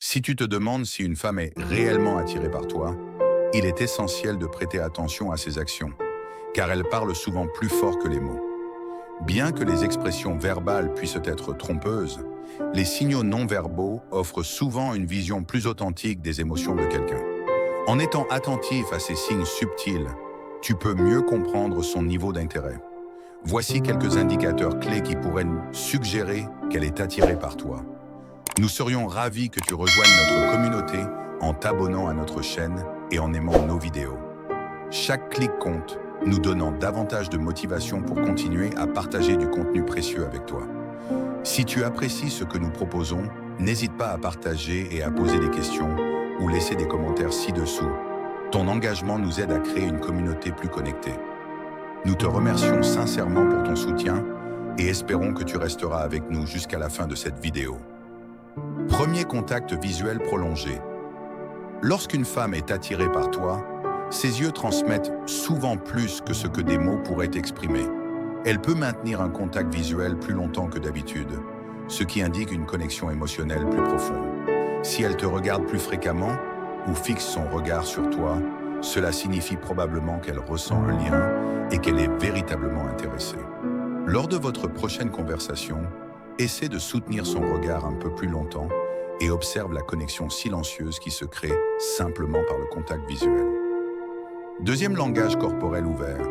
Si tu te demandes si une femme est réellement attirée par toi, il est essentiel de prêter attention à ses actions, car elles parlent souvent plus fort que les mots. Bien que les expressions verbales puissent être trompeuses, les signaux non-verbaux offrent souvent une vision plus authentique des émotions de quelqu'un. En étant attentif à ces signes subtils, tu peux mieux comprendre son niveau d'intérêt. Voici quelques indicateurs clés qui pourraient nous suggérer qu'elle est attirée par toi. Nous serions ravis que tu rejoignes notre communauté en t'abonnant à notre chaîne et en aimant nos vidéos. Chaque clic compte, nous donnant davantage de motivation pour continuer à partager du contenu précieux avec toi. Si tu apprécies ce que nous proposons, n'hésite pas à partager et à poser des questions ou laisser des commentaires ci-dessous. Ton engagement nous aide à créer une communauté plus connectée. Nous te remercions sincèrement pour ton soutien et espérons que tu resteras avec nous jusqu'à la fin de cette vidéo. Premier contact visuel prolongé. Lorsqu'une femme est attirée par toi, ses yeux transmettent souvent plus que ce que des mots pourraient exprimer. Elle peut maintenir un contact visuel plus longtemps que d'habitude, ce qui indique une connexion émotionnelle plus profonde. Si elle te regarde plus fréquemment ou fixe son regard sur toi, cela signifie probablement qu'elle ressent un lien et qu'elle est véritablement intéressée. Lors de votre prochaine conversation, essaie de soutenir son regard un peu plus longtemps et observe la connexion silencieuse qui se crée simplement par le contact visuel. Deuxième langage corporel ouvert.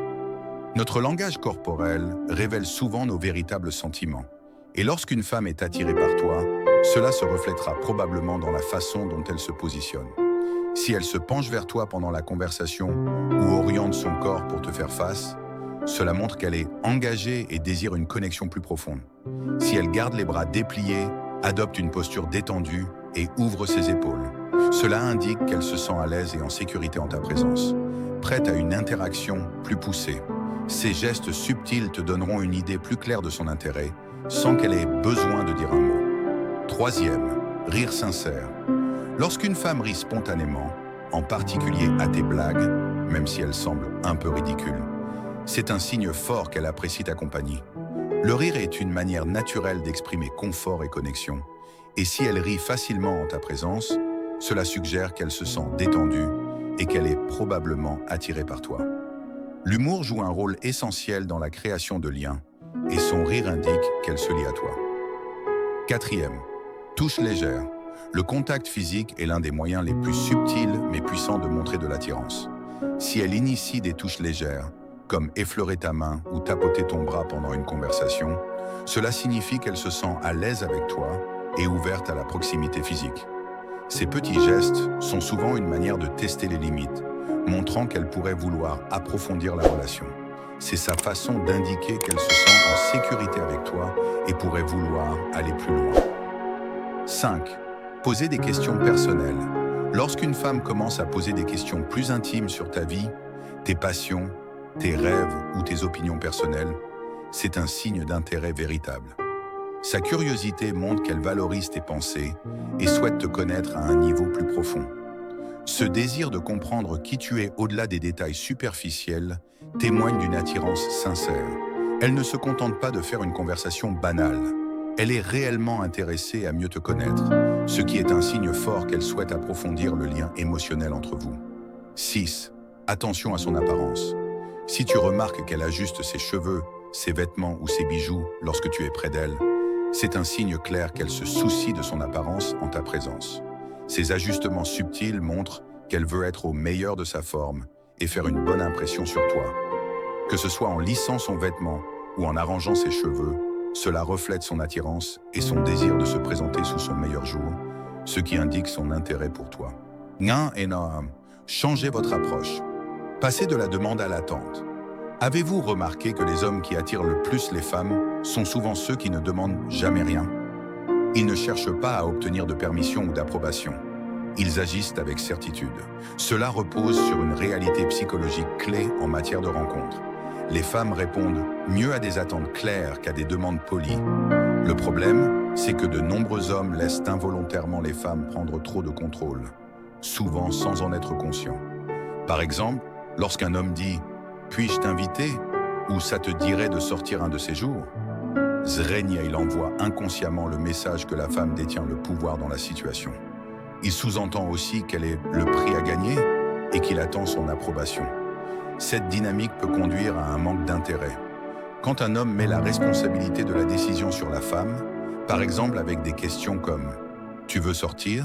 Notre langage corporel révèle souvent nos véritables sentiments. Et lorsqu'une femme est attirée par toi, cela se reflètera probablement dans la façon dont elle se positionne. Si elle se penche vers toi pendant la conversation ou oriente son corps pour te faire face, cela montre qu'elle est engagée et désire une connexion plus profonde. Si elle garde les bras dépliés, adopte une posture détendue et ouvre ses épaules, cela indique qu'elle se sent à l'aise et en sécurité en ta présence, prête à une interaction plus poussée. Ces gestes subtils te donneront une idée plus claire de son intérêt, sans qu'elle ait besoin de dire un mot. Troisième, rire sincère. Lorsqu'une femme rit spontanément, en particulier à tes blagues, même si elles semblent un peu ridicules, c'est un signe fort qu'elle apprécie ta compagnie. Le rire est une manière naturelle d'exprimer confort et connexion, et si elle rit facilement en ta présence, cela suggère qu'elle se sent détendue et qu'elle est probablement attirée par toi. L'humour joue un rôle essentiel dans la création de liens, et son rire indique qu'elle se lie à toi. Quatrième, touche légère. Le contact physique est l'un des moyens les plus subtils mais puissants de montrer de l'attirance. Si elle initie des touches légères, comme effleurer ta main ou tapoter ton bras pendant une conversation, cela signifie qu'elle se sent à l'aise avec toi et ouverte à la proximité physique. Ces petits gestes sont souvent une manière de tester les limites, montrant qu'elle pourrait vouloir approfondir la relation. C'est sa façon d'indiquer qu'elle se sent en sécurité avec toi et pourrait vouloir aller plus loin. 5. Poser des questions personnelles. Lorsqu'une femme commence à poser des questions plus intimes sur ta vie, tes passions, tes rêves ou tes opinions personnelles, c'est un signe d'intérêt véritable. Sa curiosité montre qu'elle valorise tes pensées et souhaite te connaître à un niveau plus profond. Ce désir de comprendre qui tu es au-delà des détails superficiels témoigne d'une attirance sincère. Elle ne se contente pas de faire une conversation banale. Elle est réellement intéressée à mieux te connaître, ce qui est un signe fort qu'elle souhaite approfondir le lien émotionnel entre vous. 6. Attention à son apparence. Si tu remarques qu'elle ajuste ses cheveux, ses vêtements ou ses bijoux lorsque tu es près d'elle, c'est un signe clair qu'elle se soucie de son apparence en ta présence. Ces ajustements subtils montrent qu'elle veut être au meilleur de sa forme et faire une bonne impression sur toi. Que ce soit en lissant son vêtement ou en arrangeant ses cheveux, cela reflète son attirance et son désir de se présenter sous son meilleur jour, ce qui indique son intérêt pour toi. 1. Changez votre approche. Passez de la demande à l'attente. Avez-vous remarqué que les hommes qui attirent le plus les femmes sont souvent ceux qui ne demandent jamais rien? Ils ne cherchent pas à obtenir de permission ou d'approbation. Ils agissent avec certitude. Cela repose sur une réalité psychologique clé en matière de rencontre. Les femmes répondent mieux à des attentes claires qu'à des demandes polies. Le problème, c'est que de nombreux hommes laissent involontairement les femmes prendre trop de contrôle, souvent sans en être conscients. Par exemple, lorsqu'un homme dit « Puis-je t'inviter ?» ou « Ça te dirait de sortir un de ces jours ?» Zrenia, il envoie inconsciemment le message que la femme détient le pouvoir dans la situation. Il sous-entend aussi quel est le prix à gagner et qu'il attend son approbation. Cette dynamique peut conduire à un manque d'intérêt. Quand un homme met la responsabilité de la décision sur la femme, par exemple avec des questions comme « Tu veux sortir ?»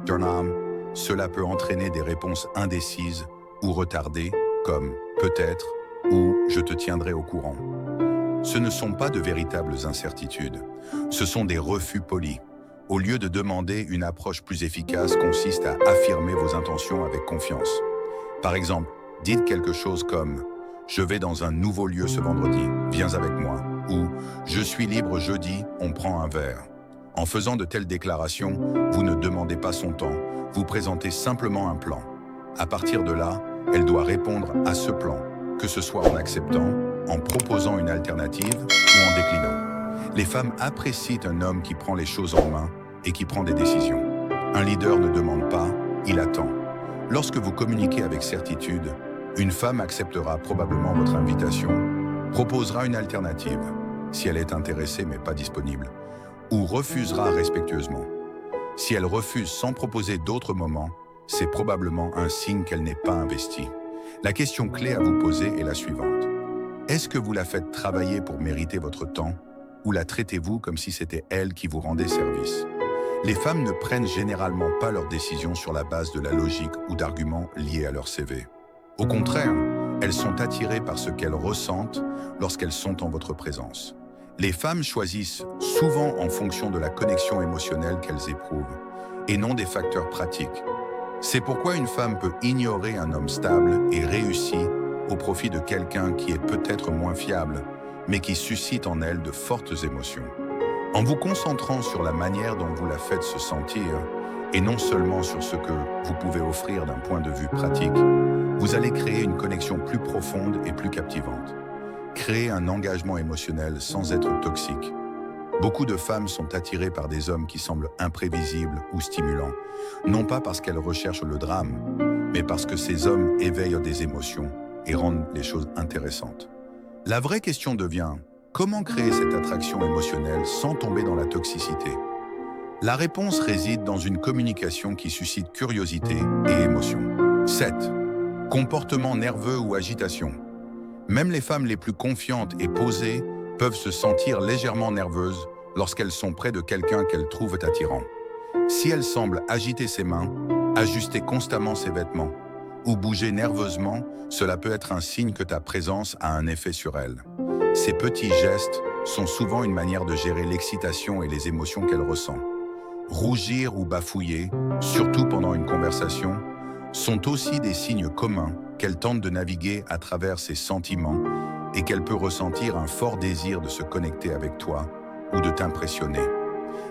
Turn on, cela peut entraîner des réponses indécises ou retardées comme « Peut-être » ou « Je te tiendrai au courant ». Ce ne sont pas de véritables incertitudes, ce sont des refus polis. Au lieu de demander, une approche plus efficace consiste à affirmer vos intentions avec confiance. Par exemple, dites quelque chose comme « Je vais dans un nouveau lieu ce vendredi, viens avec moi » ou « Je suis libre jeudi, on prend un verre ». En faisant de telles déclarations, vous ne demandez pas son temps, vous présentez simplement un plan. À partir de là, elle doit répondre à ce plan, que ce soit en acceptant, en proposant une alternative ou en déclinant. Les femmes apprécient un homme qui prend les choses en main et qui prend des décisions. Un leader ne demande pas, il attend. Lorsque vous communiquez avec certitude, une femme acceptera probablement votre invitation, proposera une alternative, si elle est intéressée mais pas disponible, ou refusera respectueusement. Si elle refuse sans proposer d'autres moments, c'est probablement un signe qu'elle n'est pas investie. La question clé à vous poser est la suivante. Est-ce que vous la faites travailler pour mériter votre temps ou la traitez-vous comme si c'était elle qui vous rendait service? Les femmes ne prennent généralement pas leurs décisions sur la base de la logique ou d'arguments liés à leur CV. Au contraire, elles sont attirées par ce qu'elles ressentent lorsqu'elles sont en votre présence. Les femmes choisissent souvent en fonction de la connexion émotionnelle qu'elles éprouvent et non des facteurs pratiques. C'est pourquoi une femme peut ignorer un homme stable et réussi au profit de quelqu'un qui est peut-être moins fiable, mais qui suscite en elle de fortes émotions. En vous concentrant sur la manière dont vous la faites se sentir, et non seulement sur ce que vous pouvez offrir d'un point de vue pratique, vous allez créer une connexion plus profonde et plus captivante. Créer un engagement émotionnel sans être toxique. Beaucoup de femmes sont attirées par des hommes qui semblent imprévisibles ou stimulants, non pas parce qu'elles recherchent le drame, mais parce que ces hommes éveillent des émotions et rendent les choses intéressantes. La vraie question devient, comment créer cette attraction émotionnelle sans tomber dans la toxicité? La réponse réside dans une communication qui suscite curiosité et émotion. 7. Comportement nerveux ou agitation. Même les femmes les plus confiantes et posées peuvent se sentir légèrement nerveuses lorsqu'elles sont près de quelqu'un qu'elles trouvent attirant. Si elle semble agiter ses mains, ajuster constamment ses vêtements ou bouger nerveusement, cela peut être un signe que ta présence a un effet sur elle. Ces petits gestes sont souvent une manière de gérer l'excitation et les émotions qu'elle ressent. Rougir ou bafouiller, surtout pendant une conversation, sont aussi des signes communs qu'elle tente de naviguer à travers ses sentiments et qu'elle peut ressentir un fort désir de se connecter avec toi ou de t'impressionner.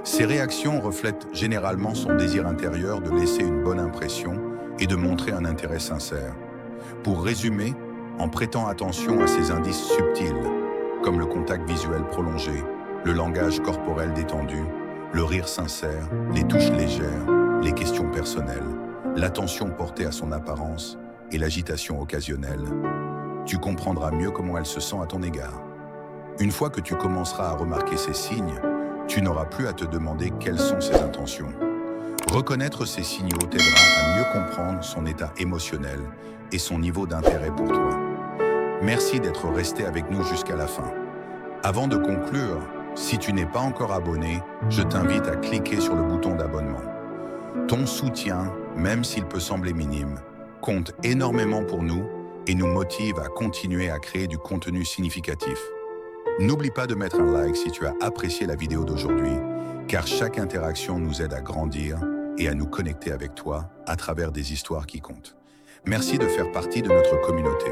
Ces réactions reflètent généralement son désir intérieur de laisser une bonne impression et de montrer un intérêt sincère. Pour résumer, en prêtant attention à ces indices subtils, comme le contact visuel prolongé, le langage corporel détendu, le rire sincère, les touches légères, les questions personnelles, l'attention portée à son apparence et l'agitation occasionnelle, tu comprendras mieux comment elle se sent à ton égard. Une fois que tu commenceras à remarquer ces signes, tu n'auras plus à te demander quelles sont ses intentions. Reconnaître ces signaux t'aidera à mieux comprendre son état émotionnel et son niveau d'intérêt pour toi. Merci d'être resté avec nous jusqu'à la fin. Avant de conclure, si tu n'es pas encore abonné, je t'invite à cliquer sur le bouton d'abonnement. Ton soutien, même s'il peut sembler minime, compte énormément pour nous et nous motive à continuer à créer du contenu significatif. N'oublie pas de mettre un like si tu as apprécié la vidéo d'aujourd'hui, car chaque interaction nous aide à grandir et à nous connecter avec toi à travers des histoires qui comptent. Merci de faire partie de notre communauté.